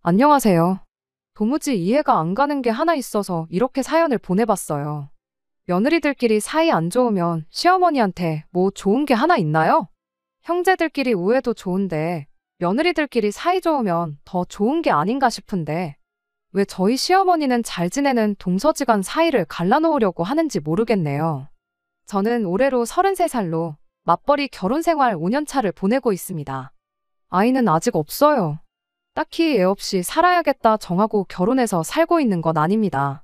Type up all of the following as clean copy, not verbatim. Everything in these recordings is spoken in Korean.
안녕하세요. 도무지 이해가 안 가는 게 하나 있어서 이렇게 사연을 보내봤어요. 며느리들끼리 사이 안 좋으면 시어머니한테 뭐 좋은 게 하나 있나요? 형제들끼리 우애도 좋은데 며느리들끼리 사이 좋으면 더 좋은 게 아닌가 싶은데 왜 저희 시어머니는 잘 지내는 동서지간 사이를 갈라놓으려고 하는지 모르겠네요. 저는 올해로 33살로 맞벌이 결혼 생활 5년 차를 보내고 있습니다. 아이는 아직 없어요. 딱히 애 없이 살아야겠다 정하고 결혼해서 살고 있는 건 아닙니다.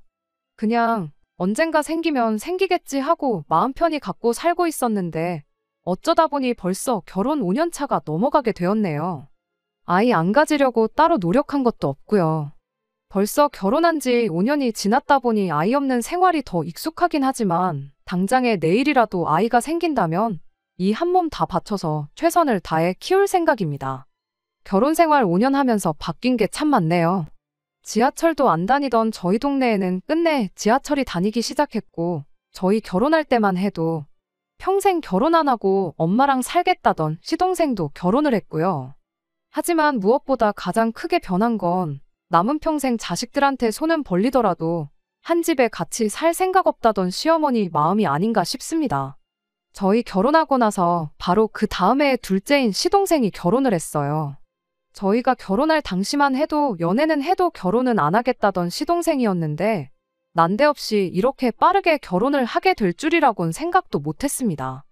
그냥 언젠가 생기면 생기겠지 하고 마음 편히 갖고 살고 있었는데 어쩌다 보니 벌써 결혼 5년 차가 넘어가게 되었네요. 아이 안 가지려고 따로 노력한 것도 없고요. 벌써 결혼한 지 5년이 지났다 보니 아이 없는 생활이 더 익숙하긴 하지만 당장에 내일이라도 아이가 생긴다면 이 한 몸 다 바쳐서 최선을 다해 키울 생각입니다. 결혼 생활 5년 하면서 바뀐 게 참 많네요. 지하철도 안 다니던 저희 동네에는 끝내 지하철이 다니기 시작했고, 저희 결혼할 때만 해도 평생 결혼 안 하고 엄마랑 살겠다던 시동생도 결혼을 했고요. 하지만 무엇보다 가장 크게 변한 건 남은 평생 자식들한테 손은 벌리더라도 한 집에 같이 살 생각 없다던 시어머니 마음이 아닌가 싶습니다. 저희 결혼하고 나서 바로 그 다음에 둘째인 시동생이 결혼을 했어요. 저희가 결혼할 당시만 해도 연애는 해도 결혼은 안 하겠다던 시동생이었는데 난데없이 이렇게 빠르게 결혼을 하게 될 줄이라곤 생각도 못했습니다.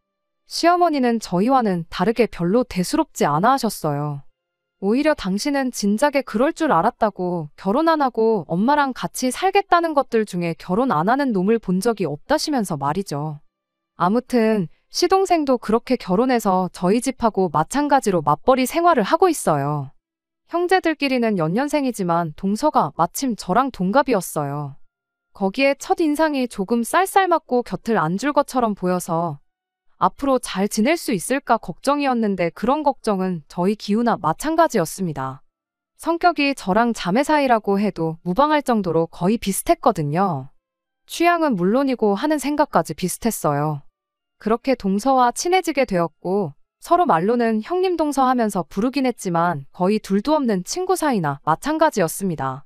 시어머니는 저희와는 다르게 별로 대수롭지 않아 하셨어요. 오히려 당신은 진작에 그럴 줄 알았다고 결혼 안 하고 엄마랑 같이 살겠다는 것들 중에 결혼 안 하는 놈을 본 적이 없다시면서 말이죠. 아무튼 시동생도 그렇게 결혼해서 저희 집하고 마찬가지로 맞벌이 생활을 하고 있어요. 형제들끼리는 연년생이지만 동서가 마침 저랑 동갑이었어요. 거기에 첫인상이 조금 쌀쌀맞고 곁을 안 줄 것처럼 보여서 앞으로 잘 지낼 수 있을까 걱정이었는데 그런 걱정은 저희 기우나 마찬가지였습니다. 성격이 저랑 자매 사이라고 해도 무방할 정도로 거의 비슷했거든요. 취향은 물론이고 하는 생각까지 비슷했어요. 그렇게 동서와 친해지게 되었고 서로 말로는 형님 동서 하면서 부르긴 했지만 거의 둘도 없는 친구 사이나 마찬가지였습니다.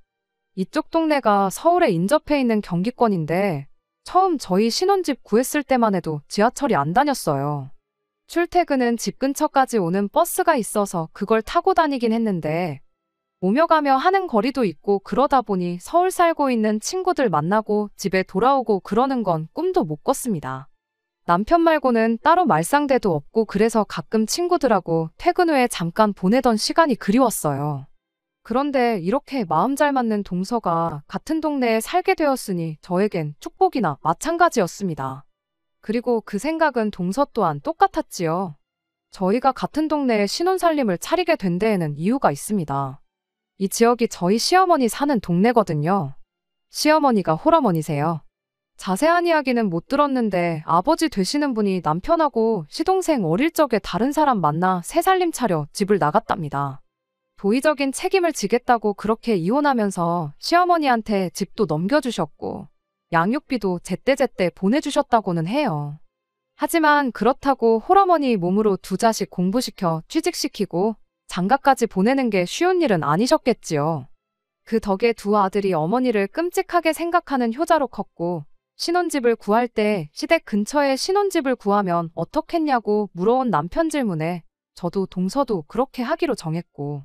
이쪽 동네가 서울에 인접해 있는 경기권인데 처음 저희 신혼집 구했을 때만 해도 지하철이 안 다녔어요. 출퇴근은 집 근처까지 오는 버스가 있어서 그걸 타고 다니긴 했는데 오며 가며 하는 거리도 있고 그러다 보니 서울 살고 있는 친구들 만나고 집에 돌아오고 그러는 건 꿈도 못 꿨습니다. 남편 말고는 따로 말상대도 없고 그래서 가끔 친구들하고 퇴근 후에 잠깐 보내던 시간이 그리웠어요. 그런데 이렇게 마음 잘 맞는 동서가 같은 동네에 살게 되었으니 저에겐 축복이나 마찬가지였습니다. 그리고 그 생각은 동서 또한 똑같았지요. 저희가 같은 동네에 신혼살림을 차리게 된 데에는 이유가 있습니다. 이 지역이 저희 시어머니 사는 동네거든요. 시어머니가 홀어머니세요. 자세한 이야기는 못 들었는데 아버지 되시는 분이 남편하고 시동생 어릴 적에 다른 사람 만나 새 살림 차려 집을 나갔답니다. 도의적인 책임을 지겠다고 그렇게 이혼하면서 시어머니한테 집도 넘겨주셨고 양육비도 제때제때 보내주셨다고는 해요. 하지만 그렇다고 홀어머니 몸으로 두 자식 공부시켜 취직시키고 장가까지 보내는 게 쉬운 일은 아니셨겠지요. 그 덕에 두 아들이 어머니를 끔찍하게 생각하는 효자로 컸고 신혼집을 구할 때 시댁 근처에 신혼집을 구하면 어떻겠냐고 물어온 남편 질문에 저도 동서도 그렇게 하기로 정했고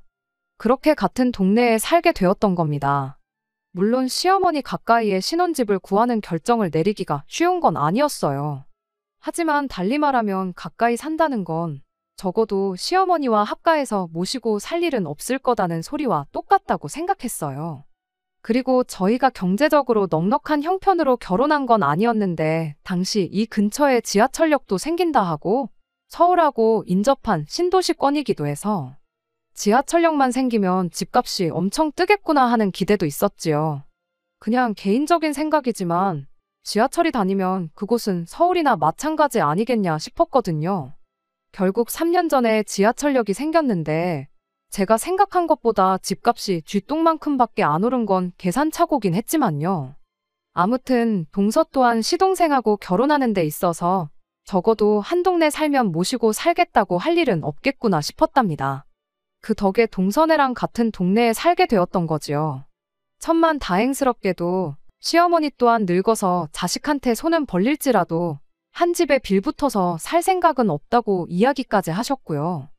그렇게 같은 동네에 살게 되었던 겁니다. 물론 시어머니 가까이에 신혼집을 구하는 결정을 내리기가 쉬운 건 아니었어요. 하지만 달리 말하면 가까이 산다는 건 적어도 시어머니와 합가해서 모시고 살 일은 없을 거다는 소리와 똑같다고 생각했어요. 그리고 저희가 경제적으로 넉넉한 형편으로 결혼한 건 아니었는데 당시 이 근처에 지하철역도 생긴다 하고 서울하고 인접한 신도시권이기도 해서 지하철역만 생기면 집값이 엄청 뜨겠구나 하는 기대도 있었지요. 그냥 개인적인 생각이지만 지하철이 다니면 그곳은 서울이나 마찬가지 아니겠냐 싶었거든요. 결국 3년 전에 지하철역이 생겼는데 제가 생각한 것보다 집값이 쥐똥만큼밖에 안 오른 건 계산착오긴 했지만요. 아무튼 동서 또한 시동생하고 결혼하는 데 있어서 적어도 한 동네 살면 모시고 살겠다고 할 일은 없겠구나 싶었답니다. 그 덕에 동선애랑 같은 동네에 살게 되었던 거지요. 천만 다행스럽게도 시어머니 또한 늙어서 자식한테 손은 벌릴지라도 한 집에 빌붙어서 살 생각은 없다고 이야기까지 하셨고요.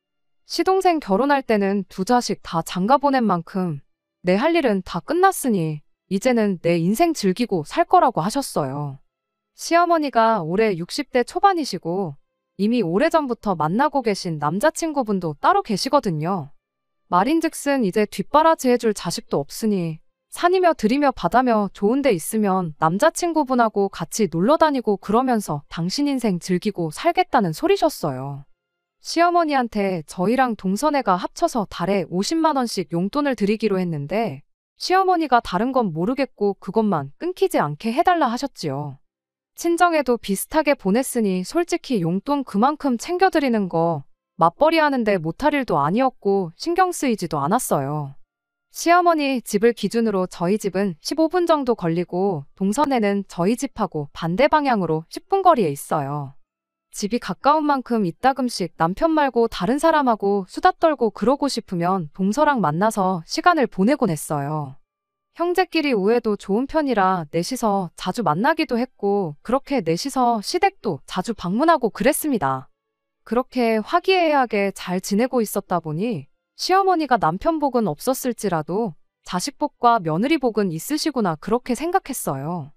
시동생 결혼할 때는 두 자식 다 장가 보낸 만큼 내 할 일은 다 끝났으니 이제는 내 인생 즐기고 살 거라고 하셨어요. 시어머니가 올해 60대 초반이시고 이미 오래전부터 만나고 계신 남자친구분도 따로 계시거든요. 말인즉슨 이제 뒷바라지 해줄 자식도 없으니 산이며 들이며 바다며 좋은 데 있으면 남자친구분하고 같이 놀러 다니고 그러면서 당신 인생 즐기고 살겠다는 소리셨어요. 시어머니한테 저희랑 동선애가 합쳐서 달에 50만 원씩 용돈을 드리기로 했는데 시어머니가 다른 건 모르겠고 그것만 끊기지 않게 해달라 하셨지요. 친정에도 비슷하게 보냈으니 솔직히 용돈 그만큼 챙겨드리는 거 맞벌이 하는데 못할 일도 아니었고 신경 쓰이지도 않았어요. 시어머니 집을 기준으로 저희 집은 15분 정도 걸리고 동선에는 저희 집하고 반대 방향으로 10분 거리에 있어요. 집이 가까운 만큼 이따금씩 남편 말고 다른 사람하고 수다 떨고 그러고 싶으면 동서랑 만나서 시간을 보내곤 했어요. 형제끼리 우애도 좋은 편이라 넷이서 자주 만나기도 했고 그렇게 넷이서 시댁도 자주 방문하고 그랬습니다. 그렇게 화기애애하게 잘 지내고 있었다 보니 시어머니가 남편 복은 없었을지라도 자식 복과 며느리 복은 있으시구나 그렇게 생각했어요.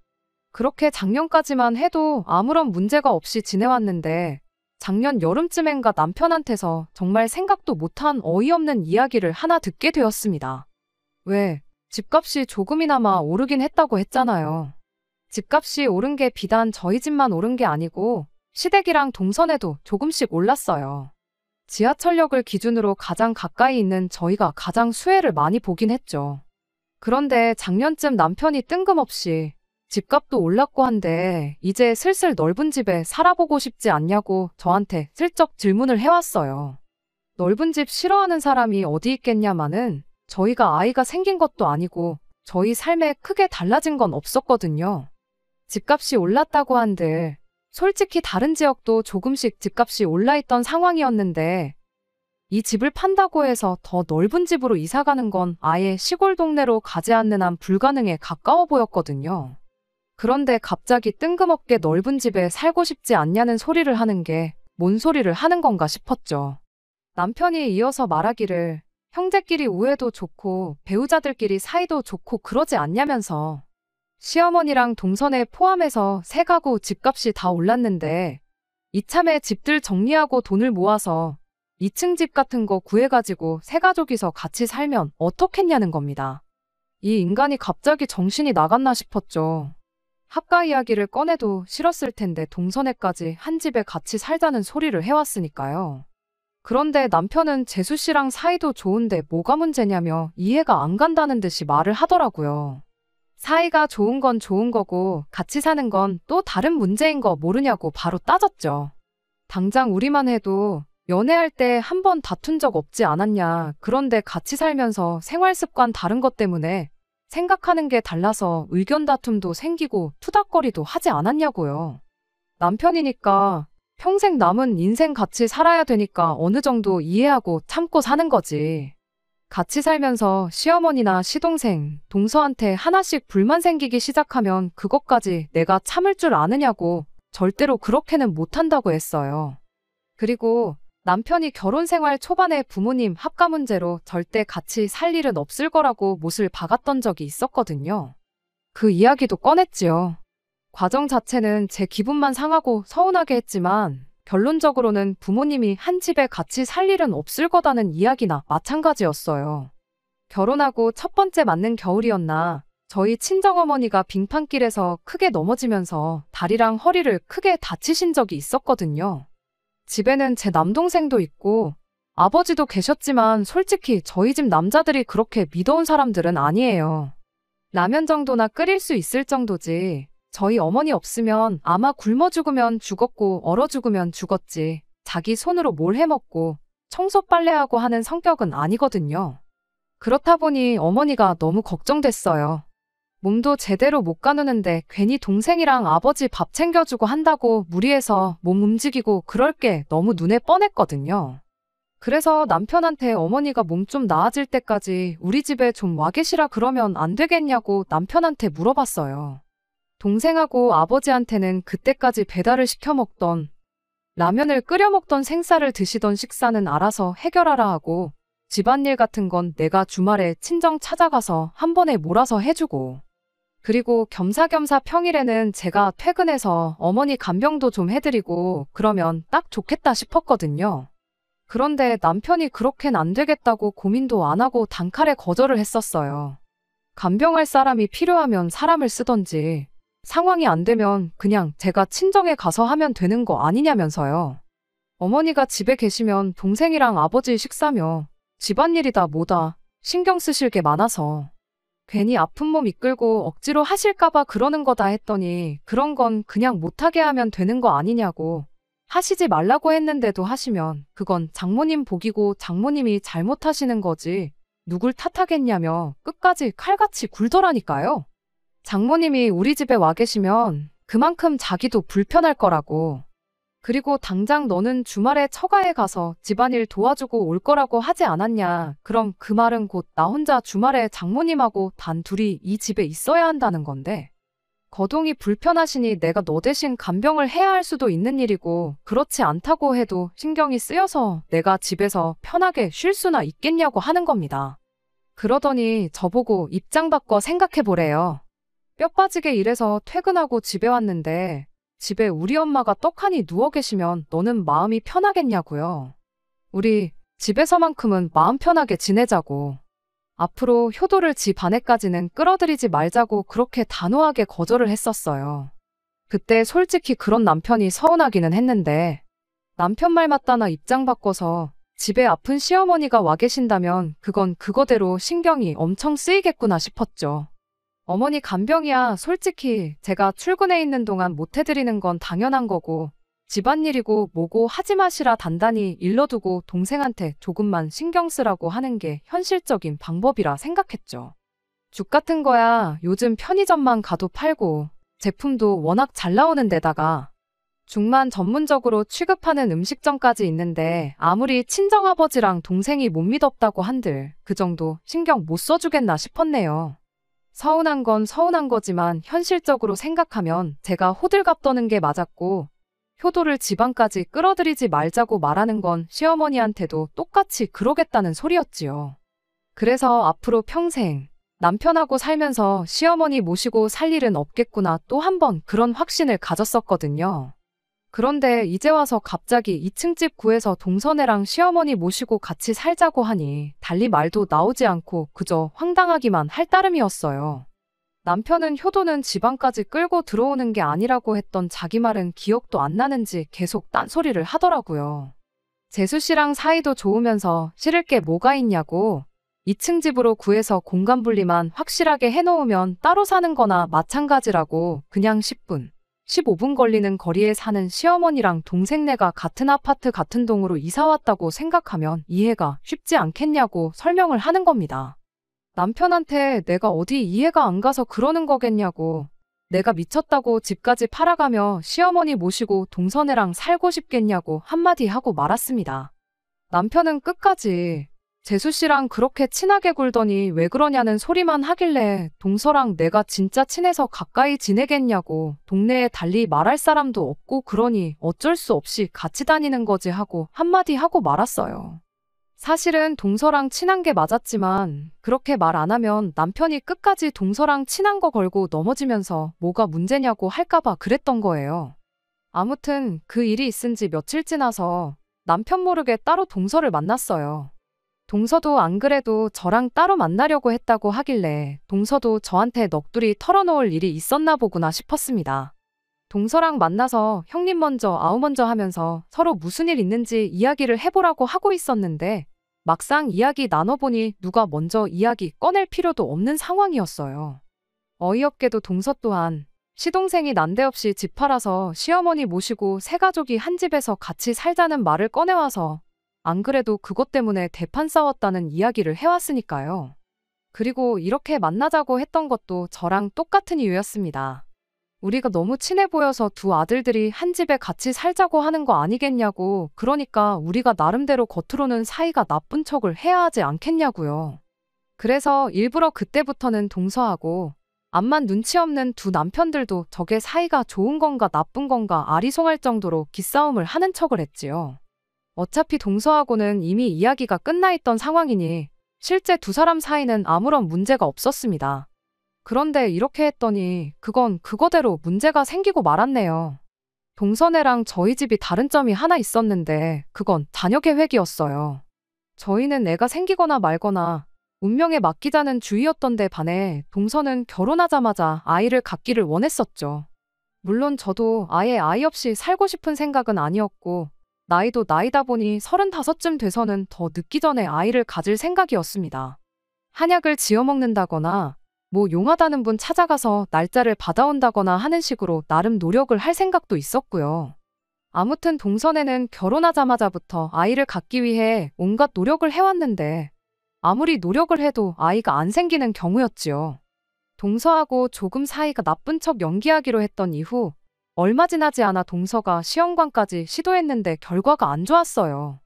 그렇게 작년까지만 해도 아무런 문제가 없이 지내왔는데 작년 여름쯤엔가 남편한테서 정말 생각도 못한 어이없는 이야기를 하나 듣게 되었습니다. 왜? 집값이 조금이나마 오르긴 했다고 했잖아요. 집값이 오른 게 비단 저희 집만 오른 게 아니고 시댁이랑 동선에도 조금씩 올랐어요. 지하철역을 기준으로 가장 가까이 있는 저희가 가장 수혜를 많이 보긴 했죠. 그런데 작년쯤 남편이 뜬금없이 집값도 올랐고 한데 이제 슬슬 넓은 집에 살아보고 싶지 않냐고 저한테 슬쩍 질문을 해왔어요. 넓은 집 싫어하는 사람이 어디 있겠냐마는 저희가 아이가 생긴 것도 아니고 저희 삶에 크게 달라진 건 없었거든요. 집값이 올랐다고 한들 솔직히 다른 지역도 조금씩 집값이 올라있던 상황이었는데 이 집을 판다고 해서 더 넓은 집으로 이사가는 건 아예 시골 동네로 가지 않는 한 불가능에 가까워 보였거든요. 그런데 갑자기 뜬금없게 넓은 집에 살고 싶지 않냐는 소리를 하는 게 뭔 소리를 하는 건가 싶었죠. 남편이 이어서 말하기를 형제끼리 우애도 좋고 배우자들끼리 사이도 좋고 그러지 않냐면서 시어머니랑 동선에 포함해서 세 가구 집값이 다 올랐는데 이참에 집들 정리하고 돈을 모아서 2층 집 같은 거 구해가지고 세 가족이서 같이 살면 어떻겠냐는 겁니다. 이 인간이 갑자기 정신이 나갔나 싶었죠. 합가 이야기를 꺼내도 싫었을 텐데 동선에까지 한 집에 같이 살자는 소리를 해왔으니까요. 그런데 남편은 재수 씨랑 사이도 좋은데 뭐가 문제냐며 이해가 안 간다는 듯이 말을 하더라고요. 사이가 좋은 건 좋은 거고 같이 사는 건 또 다른 문제인 거 모르냐고 바로 따졌죠. 당장 우리만 해도 연애할 때 한 번 다툰 적 없지 않았냐. 그런데 같이 살면서 생활 습관 다른 것 때문에 생각하는 게 달라서 의견 다툼도 생기고 투닥거리도 하지 않았냐고요. 남편이니까 평생 남은 인생 같이 살아야 되니까 어느 정도 이해하고 참고 사는 거지. 같이 살면서 시어머니나 시동생, 동서한테 하나씩 불만 생기기 시작하면 그것까지 내가 참을 줄 아느냐고 절대로 그렇게는 못한다고 했어요. 그리고 남편이 결혼 생활 초반에 부모님 합가 문제로 절대 같이 살 일은 없을 거라고 못을 박았던 적이 있었거든요. 그 이야기도 꺼냈지요. 과정 자체는 제 기분만 상하고 서운하게 했지만 결론적으로는 부모님이 한 집에 같이 살 일은 없을 거다는 이야기나 마찬가지였어요. 결혼하고 첫 번째 맞는 겨울이었나 저희 친정어머니가 빙판길에서 크게 넘어지면서 다리랑 허리를 크게 다치신 적이 있었거든요. 집에는 제 남동생도 있고 아버지도 계셨지만 솔직히 저희 집 남자들이 그렇게 믿어온 사람들은 아니에요. 라면 정도나 끓일 수 있을 정도지. 저희 어머니 없으면 아마 굶어 죽으면 죽었고 얼어 죽으면 죽었지. 자기 손으로 뭘 해먹고 청소 빨래하고 하는 성격은 아니거든요. 그렇다 보니 어머니가 너무 걱정됐어요. 몸도 제대로 못 가누는데 괜히 동생이랑 아버지 밥 챙겨주고 한다고 무리해서 몸 움직이고 그럴 게 너무 눈에 뻔했거든요. 그래서 남편한테 어머니가 몸 좀 나아질 때까지 우리 집에 좀 와 계시라 그러면 안 되겠냐고 남편한테 물어봤어요. 동생하고 아버지한테는 그때까지 배달을 시켜 먹던 라면을 끓여 먹던 생쌀을 드시던 식사는 알아서 해결하라 하고 집안일 같은 건 내가 주말에 친정 찾아가서 한 번에 몰아서 해주고 그리고 겸사겸사 평일에는 제가 퇴근해서 어머니 간병도 좀 해드리고 그러면 딱 좋겠다 싶었거든요. 그런데 남편이 그렇게는 안 되겠다고 고민도 안 하고 단칼에 거절을 했었어요. 간병할 사람이 필요하면 사람을 쓰던지 상황이 안 되면 그냥 제가 친정에 가서 하면 되는 거 아니냐면서요. 어머니가 집에 계시면 동생이랑 아버지 식사며 집안일이다 뭐다 신경 쓰실 게 많아서 괜히 아픈 몸 이끌고 억지로 하실까봐 그러는 거다 했더니 그런 건 그냥 못하게 하면 되는 거 아니냐고 하시지 말라고 했는데도 하시면 그건 장모님 복이고 장모님이 잘못하시는 거지 누굴 탓하겠냐며 끝까지 칼같이 굴더라니까요. 장모님이 우리 집에 와 계시면 그만큼 자기도 불편할 거라고. 그리고 당장 너는 주말에 처가에 가서 집안일 도와주고 올 거라고 하지 않았냐. 그럼 그 말은 곧 나 혼자 주말에 장모님하고 단 둘이 이 집에 있어야 한다는 건데. 거동이 불편하시니 내가 너 대신 간병을 해야 할 수도 있는 일이고 그렇지 않다고 해도 신경이 쓰여서 내가 집에서 편하게 쉴 수나 있겠냐고 하는 겁니다. 그러더니 저보고 입장 바꿔 생각해보래요. 뼈 빠지게 일해서 퇴근하고 집에 왔는데 집에 우리 엄마가 떡하니 누워 계시면 너는 마음이 편하겠냐고요. 우리 집에서만큼은 마음 편하게 지내자고. 앞으로 효도를 집 안에까지는 끌어들이지 말자고 그렇게 단호하게 거절을 했었어요. 그때 솔직히 그런 남편이 서운하기는 했는데 남편 말 맞다나 입장 바꿔서 집에 아픈 시어머니가 와 계신다면 그건 그거대로 신경이 엄청 쓰이겠구나 싶었죠. 어머니 간병이야 솔직히 제가 출근해 있는 동안 못 해드리는 건 당연한 거고 집안일이고 뭐고 하지 마시라 단단히 일러두고 동생한테 조금만 신경 쓰라고 하는 게 현실적인 방법이라 생각했죠. 죽 같은 거야 요즘 편의점만 가도 팔고 제품도 워낙 잘 나오는 데다가 죽만 전문적으로 취급하는 음식점까지 있는데 아무리 친정아버지랑 동생이 못 믿었다고 한들 그 정도 신경 못 써주겠나 싶었네요. 서운한 건 서운한 거지만 현실적으로 생각하면 제가 호들갑 떠는 게 맞았고 효도를 집안까지 끌어들이지 말자고 말하는 건 시어머니한테도 똑같이 그러겠다는 소리였지요. 그래서 앞으로 평생 남편하고 살면서 시어머니 모시고 살 일은 없겠구나 또 한 번 그런 확신을 가졌었거든요. 그런데 이제 와서 갑자기 2층 집 구해서 동서네랑 시어머니 모시고 같이 살자고 하니 달리 말도 나오지 않고 그저 황당하기만 할 따름이었어요. 남편은 효도는 집안까지 끌고 들어오는 게 아니라고 했던 자기 말은 기억도 안 나는지 계속 딴소리를 하더라고요. 재수 씨랑 사이도 좋으면서 싫을 게 뭐가 있냐고 2층 집으로 구해서 공간 분리만 확실하게 해놓으면 따로 사는 거나 마찬가지라고 그냥 10분. 15분 걸리는 거리에 사는 시어머니랑 동생네가 같은 아파트 같은 동으로 이사 왔다고 생각하면 이해가 쉽지 않겠냐고 설명을 하는 겁니다. 남편한테 내가 어디 이해가 안 가서 그러는 거겠냐고 내가 미쳤다고 집까지 팔아가며 시어머니 모시고 동서네랑 살고 싶겠냐고 한마디 하고 말았습니다. 남편은 끝까지 재수 씨랑 그렇게 친하게 굴더니 왜 그러냐는 소리만 하길래 동서랑 내가 진짜 친해서 가까이 지내겠냐고 동네에 달리 말할 사람도 없고 그러니 어쩔 수 없이 같이 다니는 거지 하고 한마디 하고 말았어요. 사실은 동서랑 친한 게 맞았지만 그렇게 말 안 하면 남편이 끝까지 동서랑 친한 거 걸고 넘어지면서 뭐가 문제냐고 할까봐 그랬던 거예요. 아무튼 그 일이 있은 지 며칠 지나서 남편 모르게 따로 동서를 만났어요. 동서도 안 그래도 저랑 따로 만나려고 했다고 하길래 동서도 저한테 넋두리 털어놓을 일이 있었나 보구나 싶었습니다. 동서랑 만나서 형님 먼저 아우 먼저 하면서 서로 무슨 일 있는지 이야기를 해보라고 하고 있었는데 막상 이야기 나눠보니 누가 먼저 이야기 꺼낼 필요도 없는 상황이었어요. 어이없게도 동서 또한 시동생이 난데없이 집 팔아서 시어머니 모시고 세 가족이 한 집에서 같이 살자는 말을 꺼내와서 안 그래도 그것 때문에 대판 싸웠다는 이야기를 해왔으니까요. 그리고 이렇게 만나자고 했던 것도 저랑 똑같은 이유였습니다. 우리가 너무 친해 보여서 두 아들들이 한 집에 같이 살자고 하는 거 아니겠냐고. 그러니까 우리가 나름대로 겉으로는 사이가 나쁜 척을 해야 하지 않겠냐고요. 그래서 일부러 그때부터는 동서하고 암만 눈치 없는 두 남편들도 저게 사이가 좋은 건가 나쁜 건가 아리송할 정도로 기싸움을 하는 척을 했지요. 어차피 동서하고는 이미 이야기가 끝나 있던 상황이니 실제 두 사람 사이는 아무런 문제가 없었습니다. 그런데 이렇게 했더니 그건 그거대로 문제가 생기고 말았네요. 동서네랑 저희 집이 다른 점이 하나 있었는데 그건 자녀 계획이었어요. 저희는 애가 생기거나 말거나 운명에 맡기자는 주의였던데 반해 동서는 결혼하자마자 아이를 갖기를 원했었죠. 물론 저도 아예 아이 없이 살고 싶은 생각은 아니었고 나이도 나이다 보니 35쯤 돼서는 더 늦기 전에 아이를 가질 생각이었습니다. 한약을 지어 먹는다거나 뭐 용하다는 분 찾아가서 날짜를 받아온다거나 하는 식으로 나름 노력을 할 생각도 있었고요. 아무튼 동선에는 결혼하자마자부터 아이를 갖기 위해 온갖 노력을 해왔는데 아무리 노력을 해도 아이가 안 생기는 경우였지요. 동서하고 조금 사이가 나쁜 척 연기하기로 했던 이후 얼마 지나지 않아 동서가 시험관까지 시도했는데 결과가 안 좋았어요.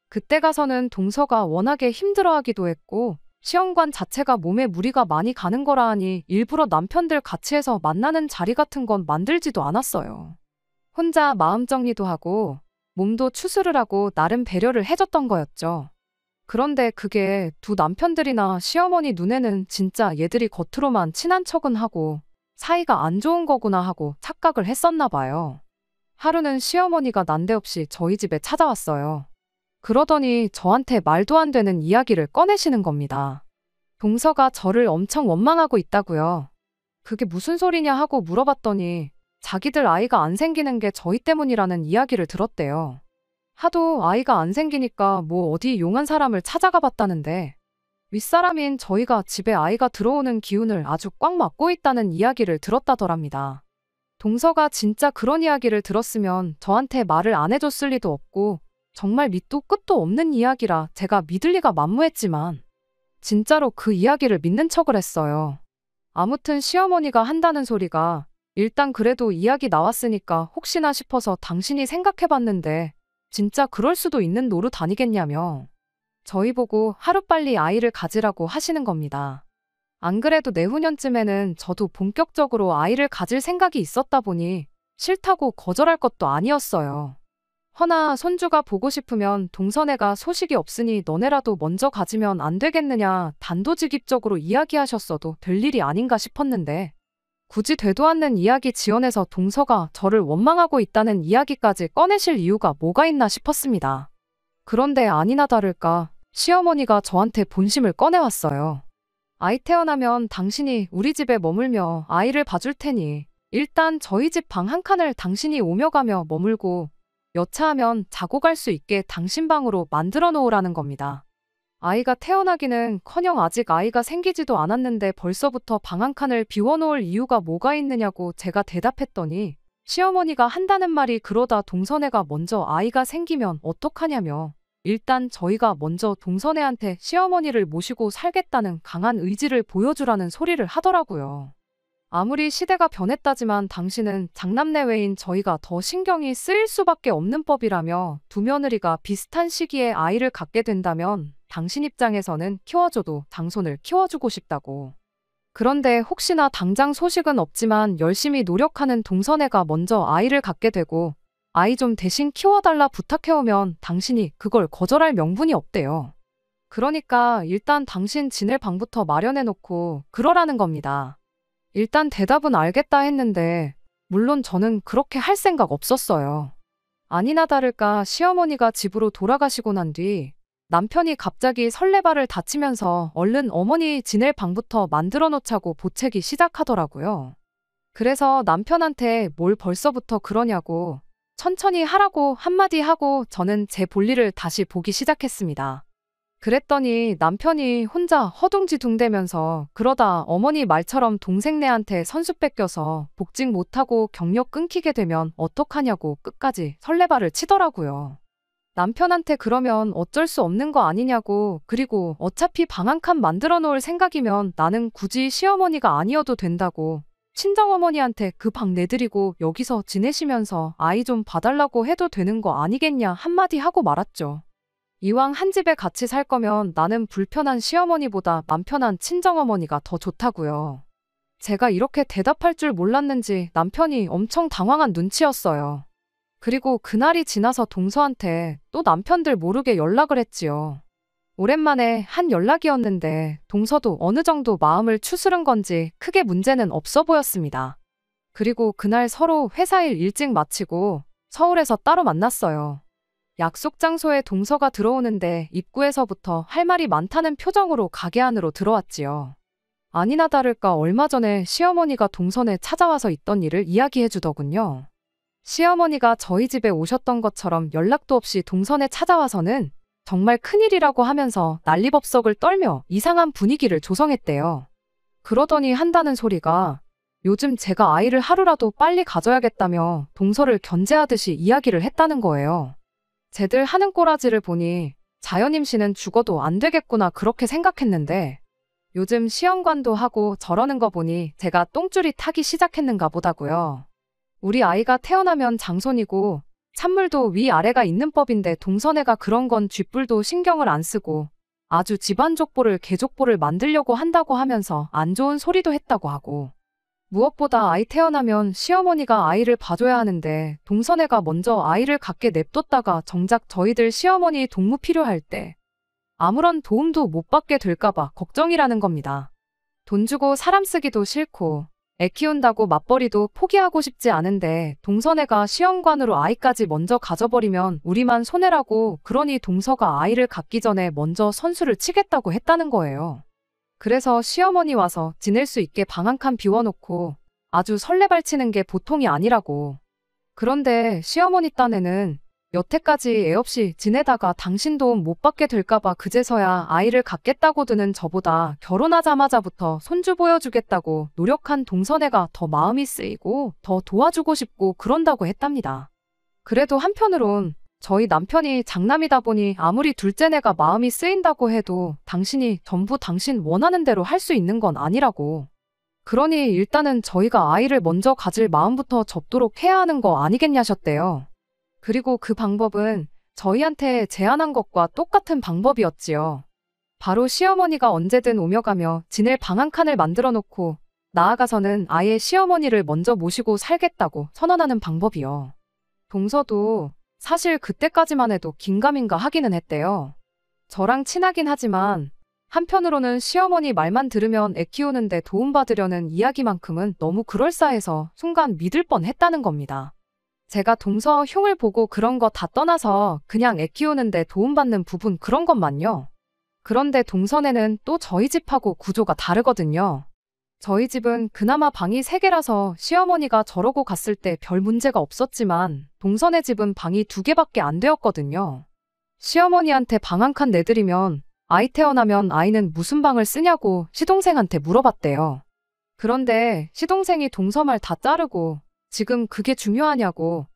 그때 가서는 동서가 워낙에 힘들어하기도 했고 시험관 자체가 몸에 무리가 많이 가는 거라 하니 일부러 남편들 같이 해서 만나는 자리 같은 건 만들지도 않았어요. 혼자 마음 정리도 하고 몸도 추스를 하고 나름 배려를 해줬던 거였죠. 그런데 그게 두 남편들이나 시어머니 눈에는 진짜 얘들이 겉으로만 친한 척은 하고 사이가 안 좋은 거구나 하고 착각을 했었나 봐요. 하루는 시어머니가 난데없이 저희 집에 찾아왔어요. 그러더니 저한테 말도 안 되는 이야기를 꺼내시는 겁니다. 동서가 저를 엄청 원망하고 있다고요. 그게 무슨 소리냐 하고 물어봤더니 자기들 아이가 안 생기는 게 저희 때문이라는 이야기를 들었대요. 하도 아이가 안 생기니까 뭐 어디 용한 사람을 찾아가 봤다는데 윗사람인 저희가 집에 아이가 들어오는 기운을 아주 꽉 막고 있다는 이야기를 들었다더랍니다. 동서가 진짜 그런 이야기를 들었으면 저한테 말을 안 해줬을 리도 없고 정말 밑도 끝도 없는 이야기라 제가 믿을 리가 만무했지만 진짜로 그 이야기를 믿는 척을 했어요. 아무튼 시어머니가 한다는 소리가 일단 그래도 이야기 나왔으니까 혹시나 싶어서 당신이 생각해봤는데 진짜 그럴 수도 있는 노릇 아니겠냐며 저희 보고 하루빨리 아이를 가지라고 하시는 겁니다. 안 그래도 내후년쯤에는 저도 본격적으로 아이를 가질 생각이 있었다 보니 싫다고 거절할 것도 아니었어요. 허나 손주가 보고 싶으면 동서네가 소식이 없으니 너네라도 먼저 가지면 안 되겠느냐 단도직입적으로 이야기하셨어도 될 일이 아닌가 싶었는데 굳이 되도 않는 이야기 지어내서 동서가 저를 원망하고 있다는 이야기까지 꺼내실 이유가 뭐가 있나 싶었습니다. 그런데 아니나 다를까 시어머니가 저한테 본심을 꺼내왔어요. 아이 태어나면 당신이 우리 집에 머물며 아이를 봐줄 테니 일단 저희 집 방 한 칸을 당신이 오며 가며 머물고 여차하면 자고 갈 수 있게 당신 방으로 만들어 놓으라는 겁니다. 아이가 태어나기는커녕 아직 아이가 생기지도 않았는데 벌써부터 방 한 칸을 비워놓을 이유가 뭐가 있느냐고 제가 대답했더니 시어머니가 한다는 말이 그러다 동서네가 먼저 아이가 생기면 어떡하냐며 일단 저희가 먼저 동서네한테 시어머니를 모시고 살겠다는 강한 의지를 보여주라는 소리를 하더라고요. 아무리 시대가 변했다지만 당신은 장남내외인 저희가 더 신경이 쓰일 수밖에 없는 법이라며 두 며느리가 비슷한 시기에 아이를 갖게 된다면 당신 입장에서는 키워줘도 장손을 키워주고 싶다고. 그런데 혹시나 당장 소식은 없지만 열심히 노력하는 동서네가 먼저 아이를 갖게 되고 아이 좀 대신 키워달라 부탁해오면 당신이 그걸 거절할 명분이 없대요. 그러니까 일단 당신 지낼 방부터 마련해놓고 그러라는 겁니다. 일단 대답은 알겠다 했는데 물론 저는 그렇게 할 생각 없었어요. 아니나 다를까 시어머니가 집으로 돌아가시고 난 뒤 남편이 갑자기 설레발을 다치면서 얼른 어머니 지낼 방부터 만들어 놓자고 보채기 시작하더라고요. 그래서 남편한테 뭘 벌써부터 그러냐고 천천히 하라고 한마디 하고 저는 제 볼일을 다시 보기 시작했습니다. 그랬더니 남편이 혼자 허둥지둥대면서 그러다 어머니 말처럼 동생네한테 선수 뺏겨서 복직 못하고 경력 끊기게 되면 어떡하냐고 끝까지 설레발을 치더라고요. 남편한테 그러면 어쩔 수 없는 거 아니냐고 그리고 어차피 방 한 칸 만들어 놓을 생각이면 나는 굳이 시어머니가 아니어도 된다고 친정어머니한테 그 방 내드리고 여기서 지내시면서 아이 좀 봐달라고 해도 되는 거 아니겠냐 한마디 하고 말았죠. 이왕 한 집에 같이 살 거면 나는 불편한 시어머니보다 맘 편한 친정어머니가 더 좋다고요. 제가 이렇게 대답할 줄 몰랐는지 남편이 엄청 당황한 눈치였어요. 그리고 그날이 지나서 동서한테 또 남편들 모르게 연락을 했지요. 오랜만에 한 연락이었는데 동서도 어느 정도 마음을 추스른 건지 크게 문제는 없어 보였습니다. 그리고 그날 서로 회사 일 일찍 마치고 서울에서 따로 만났어요. 약속 장소에 동서가 들어오는데 입구에서부터 할 말이 많다는 표정으로 가게 안으로 들어왔지요. 아니나 다를까 얼마 전에 시어머니가 동선에 찾아와서 있던 일을 이야기해 주더군요. 시어머니가 저희 집에 오셨던 것처럼 연락도 없이 동선에 찾아와서는 정말 큰일이라고 하면서 난리법석을 떨며 이상한 분위기를 조성했대요. 그러더니 한다는 소리가 요즘 제가 아이를 하루라도 빨리 가져야겠다며 동서를 견제하듯이 이야기를 했다는 거예요. 쟤들 하는 꼬라지를 보니 자연 임신은 죽어도 안 되겠구나 그렇게 생각했는데 요즘 시험관도 하고 저러는 거 보니 제가 똥줄이 타기 시작했는가 보다고요. 우리 아이가 태어나면 장손이고 찬물도 위아래가 있는 법인데 동선애가 그런 건 쥐뿔도 신경을 안 쓰고 아주 집안 족보를 개족보를 만들려고 한다고 하면서 안 좋은 소리도 했다고 하고 무엇보다 아이 태어나면 시어머니가 아이를 봐줘야 하는데 동선애가 먼저 아이를 갖게 냅뒀다가 정작 저희들 시어머니 동무 필요할 때 아무런 도움도 못 받게 될까봐 걱정이라는 겁니다. 돈 주고 사람 쓰기도 싫고 애 키운다고 맞벌이도 포기하고 싶지 않은데 동선애가 시험관으로 아이까지 먼저 가져버리면 우리만 손해라고 그러니 동서가 아이를 갖기 전에 먼저 선수를 치겠다고 했다는 거예요. 그래서 시어머니 와서 지낼 수 있게 방 한 칸 비워놓고 아주 설레발치는 게 보통이 아니라고. 그런데 시어머니 딴에는 여태까지 애 없이 지내다가 당신 도움 못 받게 될까봐 그제서야 아이를 갖겠다고 드는 저보다 결혼하자마자부터 손주 보여주겠다고 노력한 동선애가 더 마음이 쓰이고 더 도와주고 싶고 그런다고 했답니다. 그래도 한편으론 저희 남편이 장남이다 보니 아무리 둘째네가 마음이 쓰인다고 해도 당신이 전부 당신 원하는 대로 할 수 있는 건 아니라고. 그러니 일단은 저희가 아이를 먼저 가질 마음부터 접도록 해야 하는 거 아니겠냐셨대요. 그리고 그 방법은 저희한테 제안한 것과 똑같은 방법이었지요. 바로 시어머니가 언제든 오며 가며 지낼 방 한 칸을 만들어 놓고 나아가서는 아예 시어머니를 먼저 모시고 살겠다고 선언하는 방법이요. 동서도 사실 그때까지만 해도 긴가민가 하기는 했대요. 저랑 친하긴 하지만 한편으로는 시어머니 말만 들으면 애 키우는데 도움받으려는 이야기만큼은 너무 그럴싸해서 순간 믿을 뻔했다는 겁니다. 제가 동서 흉을 보고 그런 거 다 떠나서 그냥 애 키우는데 도움받는 부분 그런 것만요. 그런데 동선에는 또 저희 집하고 구조가 다르거든요. 저희 집은 그나마 방이 3개라서 시어머니가 저러고 갔을 때 별 문제가 없었지만 동선의 집은 방이 2개밖에 안 되었거든요. 시어머니한테 방 한 칸 내드리면 아이 태어나면 아이는 무슨 방을 쓰냐고 시동생한테 물어봤대요. 그런데 시동생이 동서 말 다 자르고 지금 그게 중요하냐고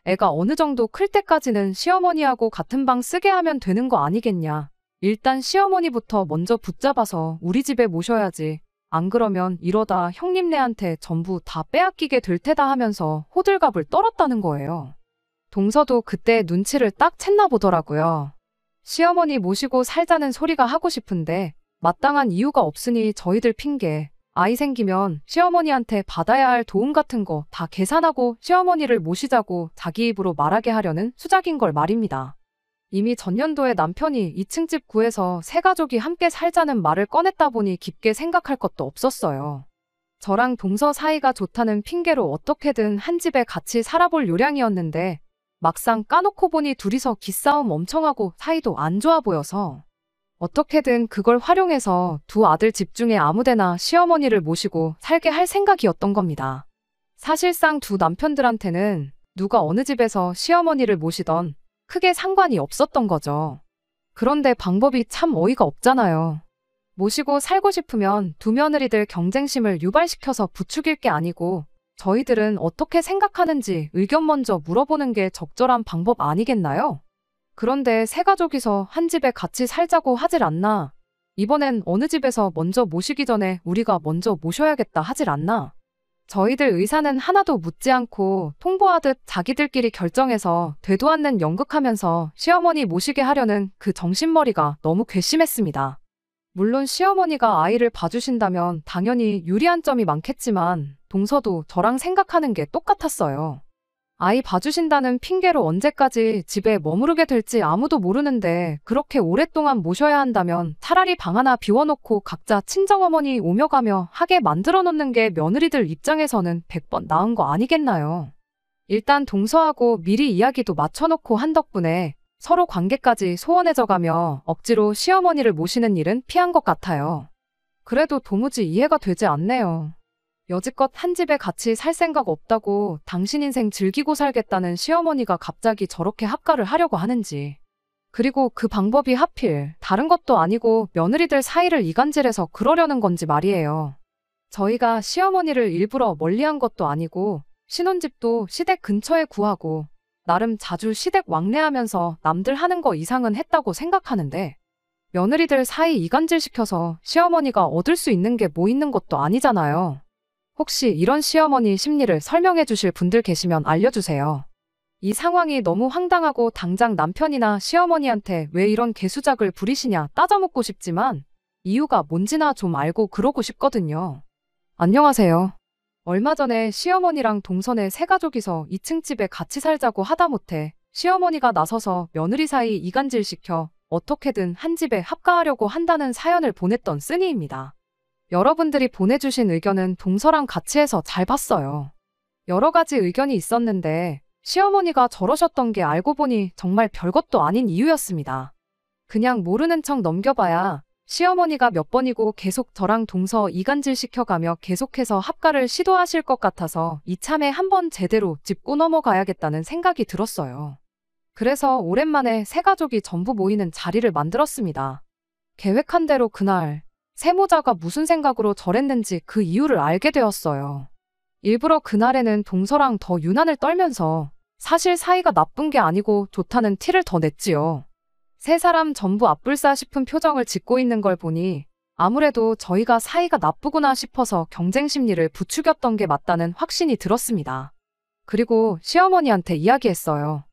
애가 어느 정도 클 때까지는 시어머니하고 같은 방 쓰게 하면 되는 거 아니겠냐. 일단 시어머니부터 먼저 붙잡아서 우리 집에 모셔야지. 안 그러면 이러다 형님네한테 전부 다 빼앗기게 될 테다 하면서 호들갑을 떨었다는 거예요. 동서도 그때 눈치를 딱 챘나 보더라고요. 시어머니 모시고 살자는 소리가 하고 싶은데 마땅한 이유가 없으니 저희들 핑계. 아이 생기면 시어머니한테 받아야 할 도움 같은 거 다 계산하고 시어머니를 모시자고 자기 입으로 말하게 하려는 수작인 걸 말입니다. 이미 전년도에 남편이 2층 집 구해서 세 가족이 함께 살자는 말을 꺼냈다 보니 깊게 생각할 것도 없었어요. 저랑 동서 사이가 좋다는 핑계로 어떻게든 한 집에 같이 살아볼 요량이었는데 막상 까놓고 보니 둘이서 기싸움 엄청 하고 사이도 안 좋아 보여서 어떻게든 그걸 활용해서 두 아들 집 중에 아무데나 시어머니를 모시고 살게 할 생각이었던 겁니다. 사실상 두 남편들한테는 누가 어느 집에서 시어머니를 모시던 크게 상관이 없었던 거죠. 그런데 방법이 참 어이가 없잖아요. 모시고 살고 싶으면 두 며느리들 경쟁심을 유발시켜서 부추길 게 아니고 저희들은 어떻게 생각하는지 의견 먼저 물어보는 게 적절한 방법 아니겠나요? 그런데 세 가족이서 한 집에 같이 살자고 하질 않나? 이번엔 어느 집에서 먼저 모시기 전에 우리가 먼저 모셔야겠다 하질 않나? 저희들 의사는 하나도 묻지 않고 통보하듯 자기들끼리 결정해서 되도 않는 연극하면서 시어머니 모시게 하려는 그 정신머리가 너무 괘씸했습니다. 물론 시어머니가 아이를 봐주신다면 당연히 유리한 점이 많겠지만 동서도 저랑 생각하는 게 똑같았어요. 아이 봐주신다는 핑계로 언제까지 집에 머무르게 될지 아무도 모르는데 그렇게 오랫동안 모셔야 한다면 차라리 방 하나 비워놓고 각자 친정어머니 오며 가며 하게 만들어 놓는 게 며느리들 입장에서는 100번 나은 거 아니겠나요? 일단 동서하고 미리 이야기도 맞춰놓고 한 덕분에 서로 관계까지 소원해져 가며 억지로 시어머니를 모시는 일은 피한 것 같아요. 그래도 도무지 이해가 되지 않네요. 여지껏 한 집에 같이 살 생각 없다고 당신 인생 즐기고 살겠다는 시어머니가 갑자기 저렇게 합가를 하려고 하는지. 그리고 그 방법이 하필 다른 것도 아니고 며느리들 사이를 이간질해서 그러려는 건지 말이에요. 저희가 시어머니를 일부러 멀리한 것도 아니고 신혼집도 시댁 근처에 구하고 나름 자주 시댁 왕래하면서 남들 하는 거 이상은 했다고 생각하는데 며느리들 사이 이간질시켜서 시어머니가 얻을 수 있는 게 뭐 있는 것도 아니잖아요. 혹시 이런 시어머니 심리를 설명해 주실 분들 계시면 알려주세요. 이 상황이 너무 황당하고 당장 남편이나 시어머니한테 왜 이런 개수작을 부리시냐 따져묻고 싶지만 이유가 뭔지나 좀 알고 그러고 싶거든요. 안녕하세요. 얼마 전에 시어머니랑 동선의 세 가족이서 2층 집에 같이 살자고 하다못해 시어머니가 나서서 며느리 사이 이간질시켜 어떻게든 한 집에 합가하려고 한다는 사연을 보냈던 쓰니입니다. 여러분들이 보내주신 의견은 동서랑 같이 해서 잘 봤어요. 여러 가지 의견이 있었는데 시어머니가 저러셨던 게 알고 보니 정말 별것도 아닌 이유였습니다. 그냥 모르는 척 넘겨봐야 시어머니가 몇 번이고 계속 저랑 동서 이간질 시켜가며 계속해서 합가를 시도하실 것 같아서 이참에 한번 제대로 짚고 넘어가야겠다는 생각이 들었어요. 그래서 오랜만에 세 가족이 전부 모이는 자리를 만들었습니다. 계획한 대로 그날 세모자가 무슨 생각으로 저랬는지 그 이유를 알게 되었어요. 일부러 그날에는 동서랑 더 유난을 떨면서 사실 사이가 나쁜 게 아니고 좋다는 티를 더 냈지요. 세 사람 전부 앞불싸 싶은 표정을 짓고 있는 걸 보니 아무래도 저희가 사이가 나쁘구나 싶어서 경쟁 심리를 부추겼던 게 맞다는 확신이 들었습니다. 그리고 시어머니한테 이야기했어요.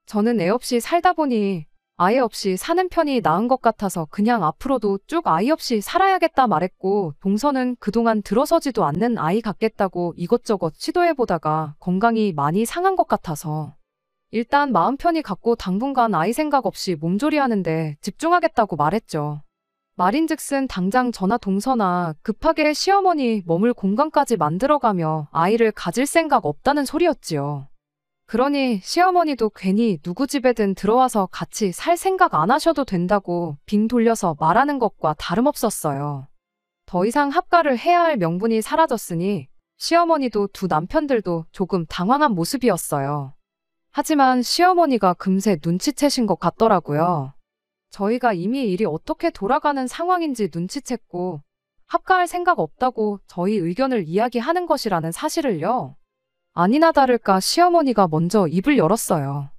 저는 애 없이 살다 보니 아이 없이 사는 편이 나은 것 같아서 그냥 앞으로도 쭉 아이 없이 살아야겠다 말했고 동서는 그동안 들어서지도 않는 아이 갖겠다고 이것저것 시도해보다가 건강이 많이 상한 것 같아서 일단 마음 편히 갖고 당분간 아이 생각 없이 몸조리하는데 집중하겠다고 말했죠. 말인즉슨 당장 저나 동서나 급하게 시어머니 머물 공간까지 만들어가며 아이를 가질 생각 없다는 소리였지요. 그러니 시어머니도 괜히 누구 집에든 들어와서 같이 살 생각 안 하셔도 된다고 빙 돌려서 말하는 것과 다름없었어요. 더 이상 합가를 해야 할 명분이 사라졌으니 시어머니도 두 남편들도 조금 당황한 모습이었어요. 하지만 시어머니가 금세 눈치채신 것 같더라고요. 저희가 이미 일이 어떻게 돌아가는 상황인지 눈치챘고 합가할 생각 없다고 저희 의견을 이야기하는 것이라는 사실을요. 아니나 다를까 시어머니가 먼저 입을 열었어요.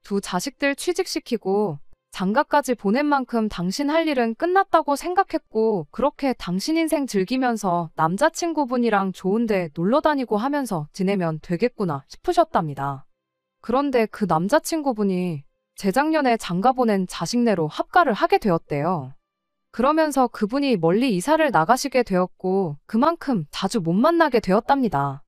두 자식들 취직시키고 장가까지 보낸 만큼 당신 할 일은 끝났다고 생각했고 그렇게 당신 인생 즐기면서 남자친구분이랑 좋은데 놀러 다니고 하면서 지내면 되겠구나 싶으셨답니다. 그런데 그 남자친구분이 재작년에 장가 보낸 자식네로 합가를 하게 되었대요. 그러면서 그분이 멀리 이사를 나가시게 되었고 그만큼 자주 못 만나게 되었답니다.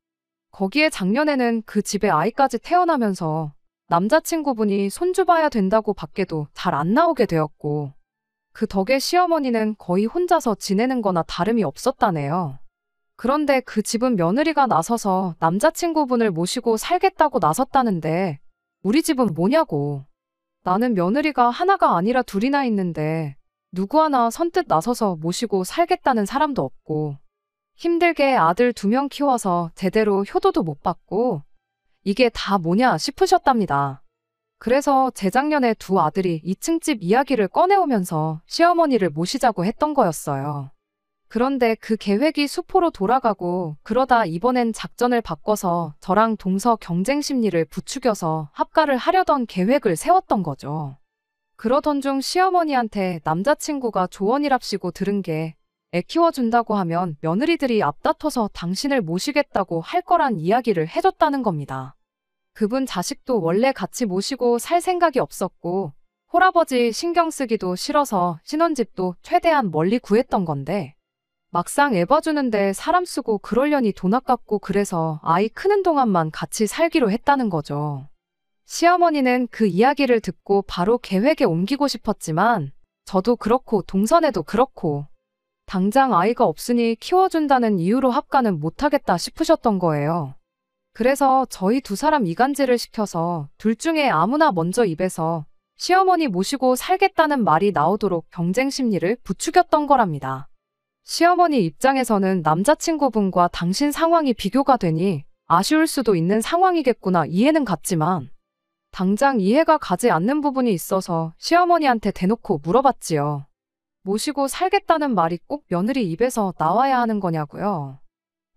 거기에 작년에는 그 집에 아이까지 태어나면서 남자친구분이 손주 봐야 된다고 밖에도 잘 안 나오게 되었고 그 덕에 시어머니는 거의 혼자서 지내는 거나 다름이 없었다네요. 그런데 그 집은 며느리가 나서서 남자친구분을 모시고 살겠다고 나섰다는데 우리 집은 뭐냐고. 나는 며느리가 하나가 아니라 둘이나 있는데 누구 하나 선뜻 나서서 모시고 살겠다는 사람도 없고 힘들게 아들 2명 키워서 제대로 효도도 못 받고 이게 다 뭐냐 싶으셨답니다. 그래서 재작년에 두 아들이 2층 집 이야기를 꺼내오면서 시어머니를 모시자고 했던 거였어요. 그런데 그 계획이 수포로 돌아가고 그러다 이번엔 작전을 바꿔서 저랑 동서 경쟁 심리를 부추겨서 합가를 하려던 계획을 세웠던 거죠. 그러던 중 시어머니한테 남자친구가 조언이랍시고 들은 게 애 키워준다고 하면 며느리들이 앞다퉈서 당신을 모시겠다고 할 거란 이야기를 해줬다는 겁니다. 그분 자식도 원래 같이 모시고 살 생각이 없었고 홀아버지 신경 쓰기도 싫어서 신혼집도 최대한 멀리 구했던 건데 막상 애 봐주는데 사람 쓰고 그러려니 돈 아깝고 그래서 아이 크는 동안만 같이 살기로 했다는 거죠. 시어머니는 그 이야기를 듣고 바로 계획에 옮기고 싶었지만 저도 그렇고 동선에도 그렇고 당장 아이가 없으니 키워준다는 이유로 합가는 못하겠다 싶으셨던 거예요. 그래서 저희 두 사람 이간질을 시켜서 둘 중에 아무나 먼저 입에서 시어머니 모시고 살겠다는 말이 나오도록 경쟁 심리를 부추겼던 거랍니다. 시어머니 입장에서는 남자친구분과 당신 상황이 비교가 되니 아쉬울 수도 있는 상황이겠구나 이해는 갔지만 당장 이해가 가지 않는 부분이 있어서 시어머니한테 대놓고 물어봤지요. 모시고 살겠다는 말이 꼭 며느리 입에서 나와야 하는 거냐고요.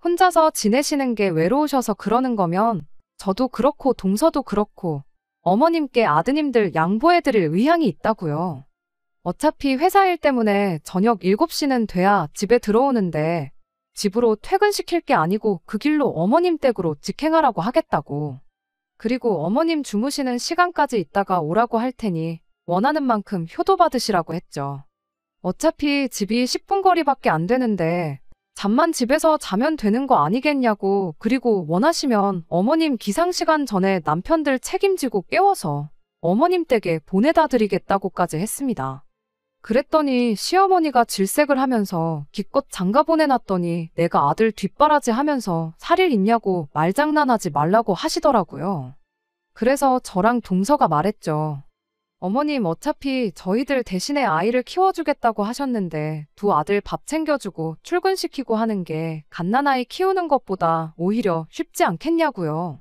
혼자서 지내시는 게 외로우셔서 그러는 거면 저도 그렇고 동서도 그렇고 어머님께 아드님들 양보해드릴 의향이 있다고요. 어차피 회사 일 때문에 저녁 7시는 돼야 집에 들어오는데 집으로 퇴근시킬 게 아니고 그 길로 어머님 댁으로 직행하라고 하겠다고. 그리고 어머님 주무시는 시간까지 있다가 오라고 할 테니 원하는 만큼 효도 받으시라고 했죠. 어차피 집이 10분 거리밖에 안 되는데 잠만 집에서 자면 되는 거 아니겠냐고. 그리고 원하시면 어머님 기상시간 전에 남편들 책임지고 깨워서 어머님 댁에 보내다 드리겠다고까지 했습니다. 그랬더니 시어머니가 질색을 하면서 기껏 장가 보내놨더니 내가 아들 뒷바라지 하면서 살일 있냐고 말장난하지 말라고 하시더라고요. 그래서 저랑 동서가 말했죠. 어머님 어차피 저희들 대신에 아이를 키워주겠다고 하셨는데 두 아들 밥 챙겨주고 출근시키고 하는 게 갓난아이 키우는 것보다 오히려 쉽지 않겠냐고요.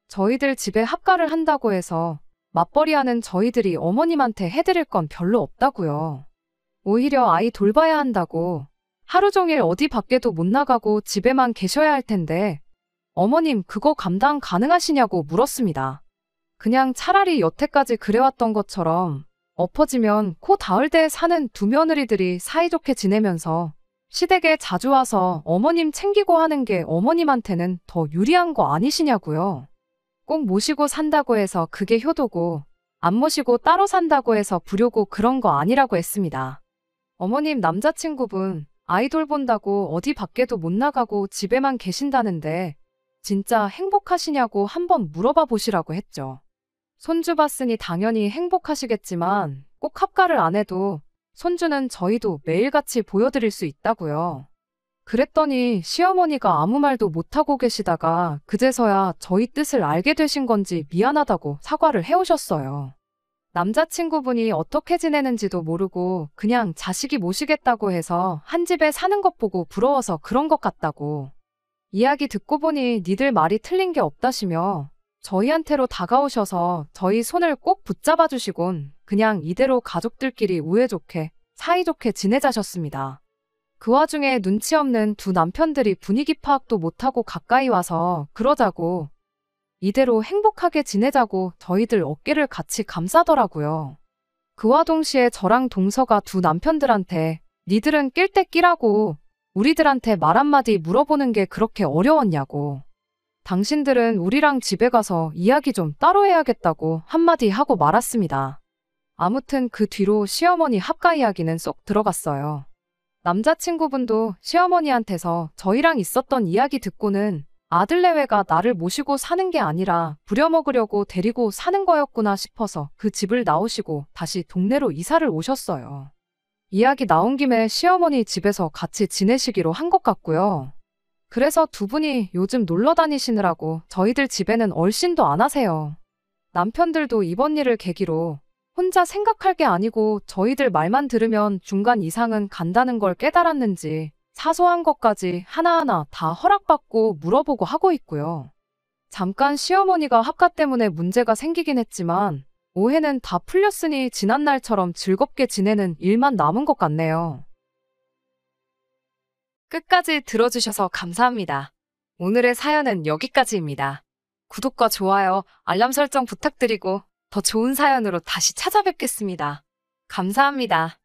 저희들 집에 합가를 한다고 해서 맞벌이하는 저희들이 어머님한테 해드릴 건 별로 없다고요. 오히려 아이 돌봐야 한다고 하루 종일 어디 밖에도 못 나가고 집에만 계셔야 할 텐데 어머님 그거 감당 가능하시냐고 물었습니다. 그냥 차라리 여태까지 그래왔던 것처럼 엎어지면 코 닿을 데 사는 두 며느리들이 사이좋게 지내면서 시댁에 자주 와서 어머님 챙기고 하는 게 어머님한테는 더 유리한 거 아니시냐고요. 꼭 모시고 산다고 해서 그게 효도고 안 모시고 따로 산다고 해서 불효고 그런 거 아니라고 했습니다. 어머님 남자친구분 아이 돌본다고 어디 밖에도 못 나가고 집에만 계신다는데 진짜 행복하시냐고 한번 물어봐 보시라고 했죠. 손주 봤으니 당연히 행복하시겠지만 꼭 합가를 안 해도 손주는 저희도 매일같이 보여드릴 수 있다고요. 그랬더니 시어머니가 아무 말도 못하고 계시다가 그제서야 저희 뜻을 알게 되신 건지 미안하다고 사과를 해오셨어요. 남자친구분이 어떻게 지내는지도 모르고 그냥 자식이 모시겠다고 해서 한 집에 사는 것 보고 부러워서 그런 것 같다고. 이야기 듣고 보니 니들 말이 틀린 게 없다시며 저희한테로 다가오셔서 저희 손을 꼭 붙잡아 주시곤 그냥 이대로 가족들끼리 우애 좋게 사이좋게 지내자셨습니다. 그 와중에 눈치 없는 두 남편들이 분위기 파악도 못하고 가까이 와서 그러자고 이대로 행복하게 지내자고 저희들 어깨를 같이 감싸더라고요. 그와 동시에 저랑 동서가 두 남편들한테 니들은 낄 때 끼라고 우리들한테 말 한마디 물어보는 게 그렇게 어려웠냐고. 당신들은 우리랑 집에 가서 이야기 좀 따로 해야겠다고 한마디 하고 말았습니다. 아무튼 그 뒤로 시어머니 합가 이야기는 쏙 들어갔어요. 남자친구분도 시어머니한테서 저희랑 있었던 이야기 듣고는 아들내외가 나를 모시고 사는 게 아니라 부려먹으려고 데리고 사는 거였구나 싶어서 그 집을 나오시고 다시 동네로 이사를 오셨어요. 이야기 나온 김에 시어머니 집에서 같이 지내시기로 한 것 같고요. 그래서 두 분이 요즘 놀러 다니시느라고 저희들 집에는 얼씬도 안 하세요. 남편들도 이번 일을 계기로 혼자 생각할 게 아니고 저희들 말만 들으면 중간 이상은 간다는 걸 깨달았는지 사소한 것까지 하나하나 다 허락받고 물어보고 하고 있고요. 잠깐 시어머니가 합가 때문에 문제가 생기긴 했지만 오해는 다 풀렸으니 지난날처럼 즐겁게 지내는 일만 남은 것 같네요. 끝까지 들어주셔서 감사합니다. 오늘의 사연은 여기까지입니다. 구독과 좋아요, 알람 설정 부탁드리고 더 좋은 사연으로 다시 찾아뵙겠습니다. 감사합니다.